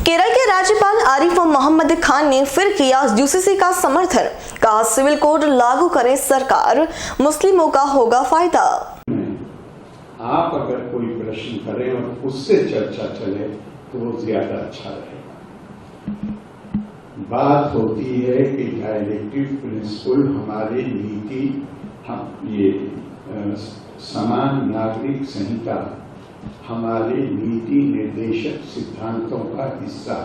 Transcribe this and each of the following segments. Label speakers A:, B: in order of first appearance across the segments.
A: केरल के राज्यपाल आरिफ मोहम्मद खान ने फिर किया यूसीसी का समर्थन, कहा सिविल कोड लागू करे सरकार, मुस्लिमों का होगा फायदा।
B: आप अगर कोई प्रश्न करें और उससे चर्चा चले तो वो ज्यादा अच्छा रहेगा। बात होती है कि डायरेक्टिव प्रिंसिपल हमारे नीति, हम ये समान नागरिक संहिता हमारे नीति निर्देशक सिद्धांतों का हिस्सा।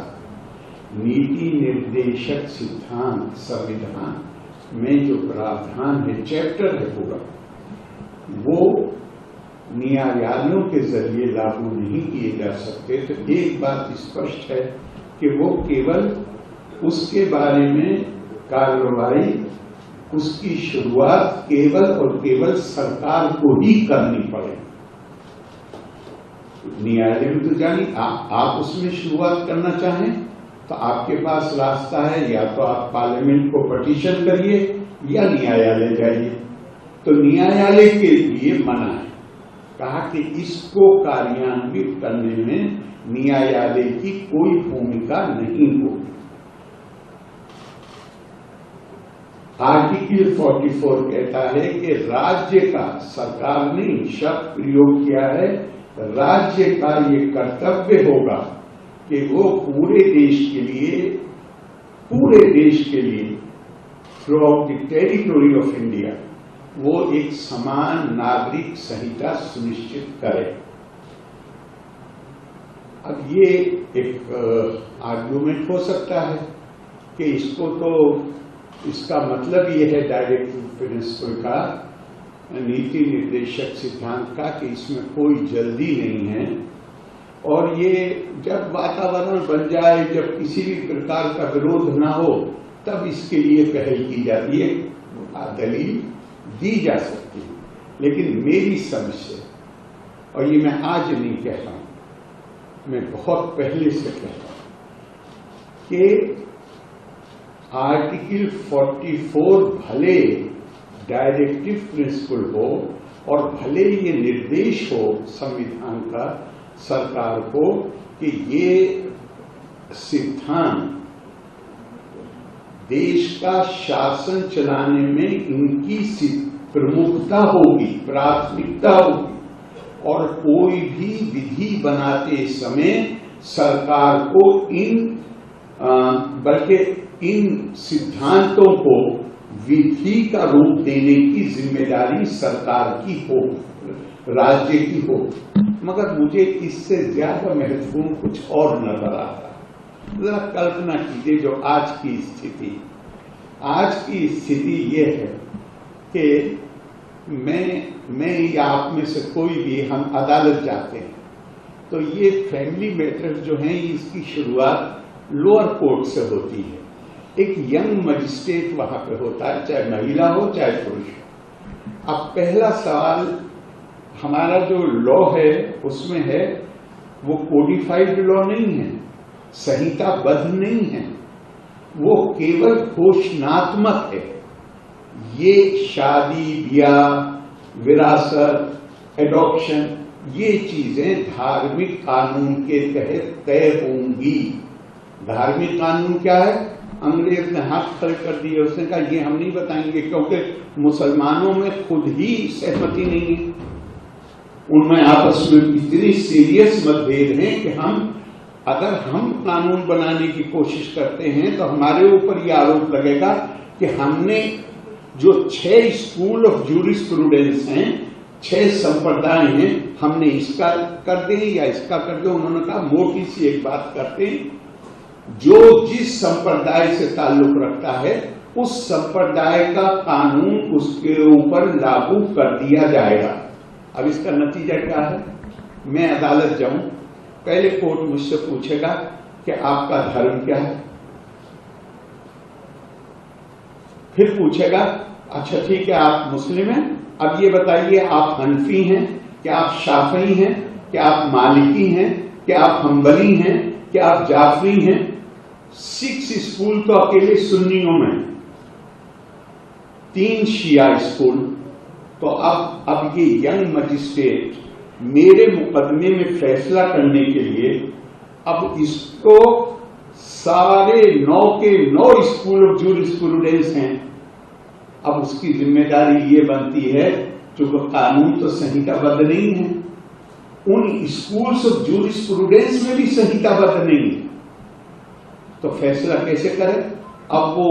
B: नीति निर्देशक सिद्धांत संविधान में जो प्रावधान है, चैप्टर है पूरा, वो न्यायालयों के जरिए लागू नहीं किए जा सकते। तो एक बात स्पष्ट है कि वो केवल उसके बारे में कार्रवाई, उसकी शुरुआत केवल और केवल सरकार को ही करनी पड़े। न्यायालय में तो जानी आप उसमें शुरुआत करना चाहें तो आपके पास रास्ता है, या तो आप पार्लियामेंट को पटिशन करिए या न्यायालय जाइए। तो न्यायालय के लिए मना है, कहा कि इसको कार्यान्वित करने में न्यायालय की कोई भूमिका नहीं होगी। आर्टिकल 44 कहता है कि राज्य का, सरकार ने शब्द प्रयोग किया है, राज्य का ये कर्तव्य होगा कि वो पूरे देश के लिए through out the territory of India वो एक समान नागरिक संहिता सुनिश्चित करे। अब ये एक आर्गुमेंट हो सकता है कि इसका मतलब ये है डायरेक्टिव प्रिंसिपल का, नीति निर्देशक सिद्धांत का, कि इसमें कोई जल्दी नहीं है। और ये जब वातावरण बन जाए, जब किसी भी प्रकार का विरोध ना हो, तब इसके लिए पहल की जाती है, दलील दी जा सकती है। लेकिन मेरी समझ से, और ये मैं आज नहीं कह रहा हूं, मैं बहुत पहले से कह रहा हूं कि आर्टिकल 44 भले डायरेक्टिव प्रिंसिपल हो और भले ये निर्देश हो संविधान का सरकार को कि ये सिद्धांत देश का शासन चलाने में इनकी प्रमुखता होगी, प्राथमिकता होगी, और कोई भी विधि बनाते समय सरकार को बल्कि इन सिद्धांतों को विधि का रूप देने की जिम्मेदारी सरकार की हो, राज्य की हो। मगर मुझे इससे ज्यादा महत्वपूर्ण कुछ और नजर आता है। जरा कल्पना कीजिए जो आज की स्थिति ये है कि मैं या आप में से कोई भी, हम अदालत जाते हैं तो ये फैमिली मैटर्स जो हैं, इसकी शुरुआत लोअर कोर्ट से होती है। एक यंग मजिस्ट्रेट वहां पे होता है, चाहे महिला हो चाहे पुरुष हो। अब पहला सवाल, हमारा जो लॉ है उसमें है, वो कोडिफाइड लॉ नहीं है, संहिताबद्ध नहीं है, वो केवल घोषणात्मक है। ये शादी ब्याह, विरासत, एडॉप्शन, ये चीजें धार्मिक कानून के तहत तय होंगी। धार्मिक कानून क्या है? अंग्रेज ने हाथ खड़े कर दिए, उसने कहा ये हम नहीं बताएंगे, क्योंकि मुसलमानों में खुद ही सहमति नहीं है, उनमें आपस में इतनी सीरियस मतभेद हैं कि अगर हम कानून बनाने की कोशिश करते हैं तो हमारे ऊपर यह आरोप लगेगा कि हमने जो 6 स्कूल ऑफ ज्यूरिस्प्रूडेंस हैं, 6 संप्रदाय हैं, हमने इसका कर दें या इसका कर दें। उन्होंने कहा मोटी सी एक बात करते हैं, जो जिस संप्रदाय से ताल्लुक रखता है उस संप्रदाय का कानून उसके ऊपर लागू कर दिया जाएगा। अब इसका नतीजा क्या है? मैं अदालत जाऊं, पहले कोर्ट मुझसे पूछेगा कि आपका धर्म क्या है, फिर पूछेगा अच्छा ठीक है आप मुस्लिम हैं, अब ये बताइए आप हनफी हैं, क्या आप शाफई हैं, क्या आप मालिकी हैं, क्या आप हम्बली हैं, क्या आप जाफरी हैं। 6 स्कूल तो अकेले सुन्नियों में, 3 शिया स्कूल। तो अब ये यंग मजिस्ट्रेट मेरे मुकदमे में फैसला करने के लिए अब इसको सारे 9 के 9 स्कूल ऑफ जूरिस्प्रूडेंस हैं। अब उसकी जिम्मेदारी ये बनती है, चूंकि कानून तो संहिताबद्ध नहीं है, उन स्कूल्स ऑफ जूरिस्प्रूडेंस में भी संहिताबद्ध नहीं है, तो फैसला कैसे करें? अब वो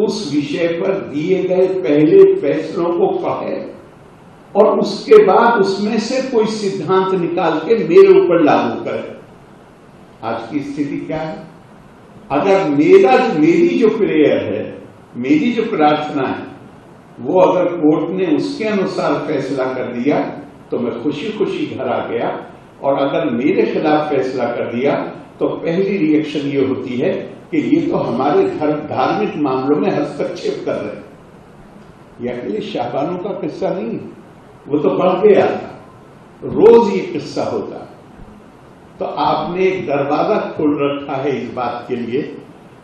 B: उस विषय पर दिए गए पहले फैसलों को पढ़े और उसके बाद उसमें से कोई सिद्धांत निकाल के मेरे ऊपर लागू करे। आज की स्थिति क्या है? अगर मेरी जो प्रेयर है, मेरी जो प्रार्थना है, वो अगर कोर्ट ने उसके अनुसार फैसला कर दिया तो मैं खुशी खुशी घर आ गया, और अगर मेरे खिलाफ फैसला कर दिया तो पहली रिएक्शन ये होती है कि ये तो हमारे धार्मिक मामलों में हस्तक्षेप कर रहे हैं। यह अकेले शाहबानों का किस्सा नहीं है, वो तो बढ़ गया था, रोज ये किस्सा होता। तो आपने एक दरवाजा खोल रखा है इस बात के लिए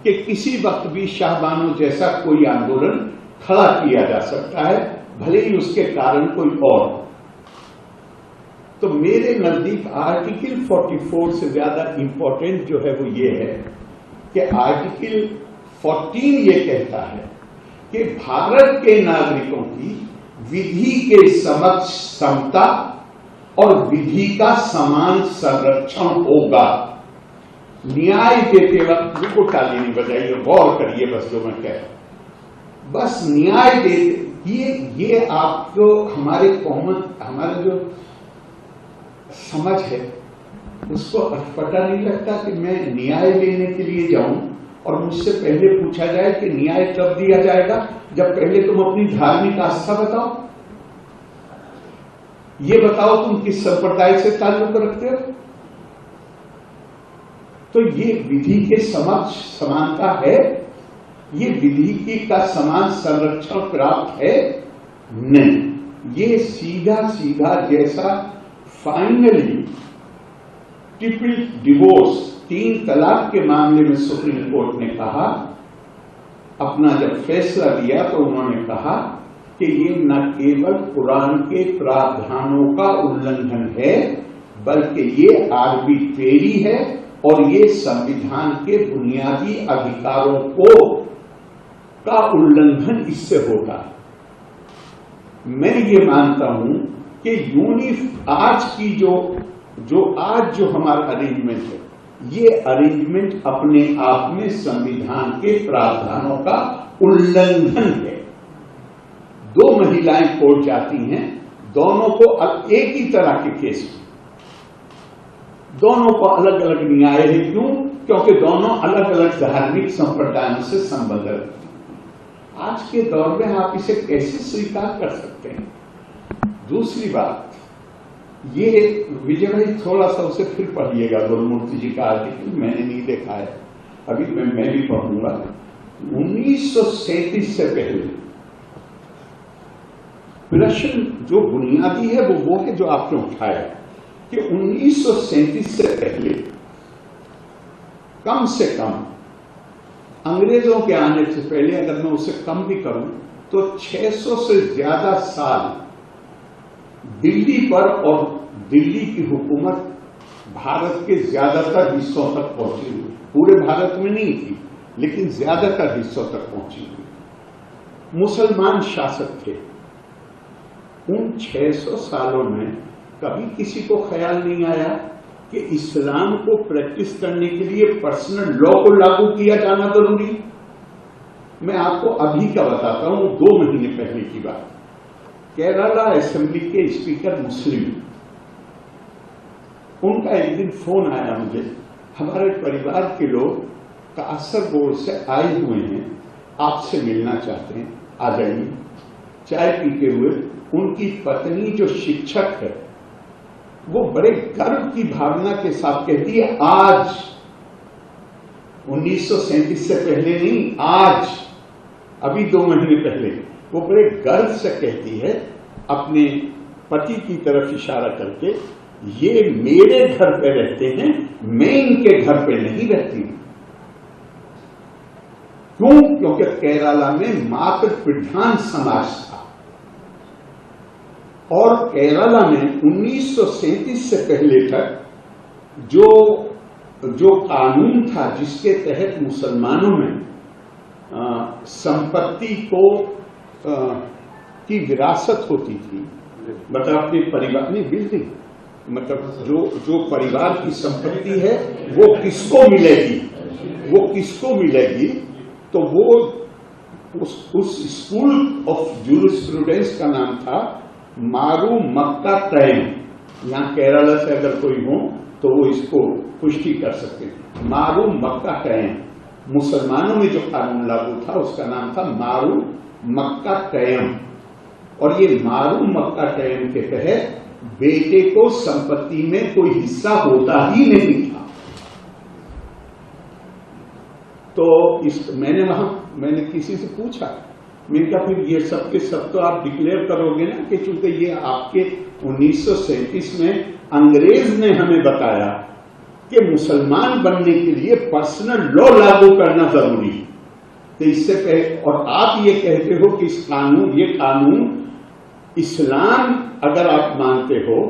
B: कि किसी वक्त भी शाहबानों जैसा कोई आंदोलन खड़ा किया जा सकता है, भले ही उसके कारण कोई और। तो मेरे नजदीक आर्टिकल 44 से ज्यादा इंपॉर्टेंट जो है वो ये है कि आर्टिकल 14 ये कहता है कि भारत के नागरिकों की विधि के समक्ष समता और विधि का समान संरक्षण होगा। न्याय देते वक्त बिल्कुल को ताली नहीं बजाइए, गौर करिए बस जो मैं कह रहा हूं। बस न्याय देते ये आपको हमारा जो समझ है उसको पता नहीं लगता कि मैं न्याय लेने के लिए जाऊं और मुझसे पहले पूछा जाए कि न्याय कब दिया जाएगा, जब पहले तुम अपनी धार्मिक आस्था बताओ, ये बताओ तुम किस संप्रदाय से ताल्लुक रखते हो। तो ये विधि के समक्ष समानता है, ये विधि की का समान संरक्षण प्राप्त है नहीं। ये सीधा सीधा जैसा फाइनली ट्रिपल डिवोर्स 3 तलाक के मामले में सुप्रीम कोर्ट ने कहा, अपना जब फैसला दिया तो उन्होंने कहा कि ये न केवल कुरान के प्रावधानों का उल्लंघन है बल्कि ये आर्बिट्रेरी है और ये संविधान के बुनियादी अधिकारों का उल्लंघन इससे होता है। मैं ये मानता हूं कि आज की जो हमारा अरेंजमेंट है, ये अरेंजमेंट अपने आप में संविधान के प्रावधानों का उल्लंघन है। 2 महिलाएं कोर्ट जाती हैं, दोनों को एक ही तरह के केस में, दोनों को अलग अलग न्याय है। क्यों? क्योंकि दोनों अलग अलग धार्मिक संप्रदायों से संबंध रखते हैं। आज के दौर में आप इसे कैसे स्वीकार कर सकते हैं? दूसरी बात, ये विजय भाई थोड़ा सा उसे फिर पढ़िएगा, गुरुमूर्ति जी का आर्टिकल मैंने नहीं देखा है अभी, मैं भी पढ़ूंगा। 1937 से पहले प्रश्न जो बुनियादी है वो है जो आपने उठाया कि 1937 से पहले कम से कम अंग्रेजों के आने से पहले, अगर मैं उसे कम भी करूं तो 600 से ज्यादा साल दिल्ली पर, और दिल्ली की हुकूमत भारत के ज्यादातर हिस्सों तक पहुंची हुई, पूरे भारत में नहीं थी लेकिन ज्यादातर हिस्सों तक पहुंची हुई। मुसलमान शासक थे। उन 600 सालों में कभी किसी को ख्याल नहीं आया कि इस्लाम को प्रैक्टिस करने के लिए पर्सनल लॉ को लागू किया जाना जरूरी। मैं आपको अभी का बताता हूं, 2 महीने पहले की बात। केरला असेंबली के स्पीकर मुस्लिम, उनका एक दिन फोन आया मुझे, हमारे परिवार के लोग कासरगोड से आए हुए हैं, आपसे मिलना चाहते हैं, आ जाइए। चाय पीते हुए उनकी पत्नी जो शिक्षक है वो बड़े गर्व की भावना के साथ कहती है, आज 1937 से पहले नहीं, आज अभी 2 महीने पहले, वो बड़े गर्व से कहती है अपने पति की तरफ इशारा करके, ये मेरे घर पे रहते हैं, मैं इनके घर पे नहीं रहती। क्यों? क्योंकि केरला में मात्र प्रधान समाज था और केरला में 1937 से पहले तक जो जो कानून था जिसके तहत मुसलमानों में संपत्ति को की विरासत होती थी, मतलब अपने परिवार में बिल्डिंग, मतलब जो परिवार की संपत्ति है वो किसको मिलेगी, तो वो उस स्कूल ऑफ जूरिस्प्रूडेंस का नाम था मारू मक्का तयम। यहाँ केरला से अगर कोई हो तो वो इसको पुष्टि कर सकते हैं। मारू मक्का तयम, मुसलमानों में जो कानून लागू था उसका नाम था मारू मक्का तयम। और ये मारू मक्का तयम के तहत बेटे को संपत्ति में कोई हिस्सा होता ही नहीं था। तो मैंने किसी से पूछा, मैंने कहा फिर ये सब के सब तो आप डिक्लेयर करोगे ना कि चूंकि ये आपके 1937 में अंग्रेज ने हमें बताया कि मुसलमान बनने के लिए पर्सनल लॉ लागू करना जरूरी है, तो इससे पहले और आप ये कहते हो कि ये कानून इस्लाम अगर आप मानते हो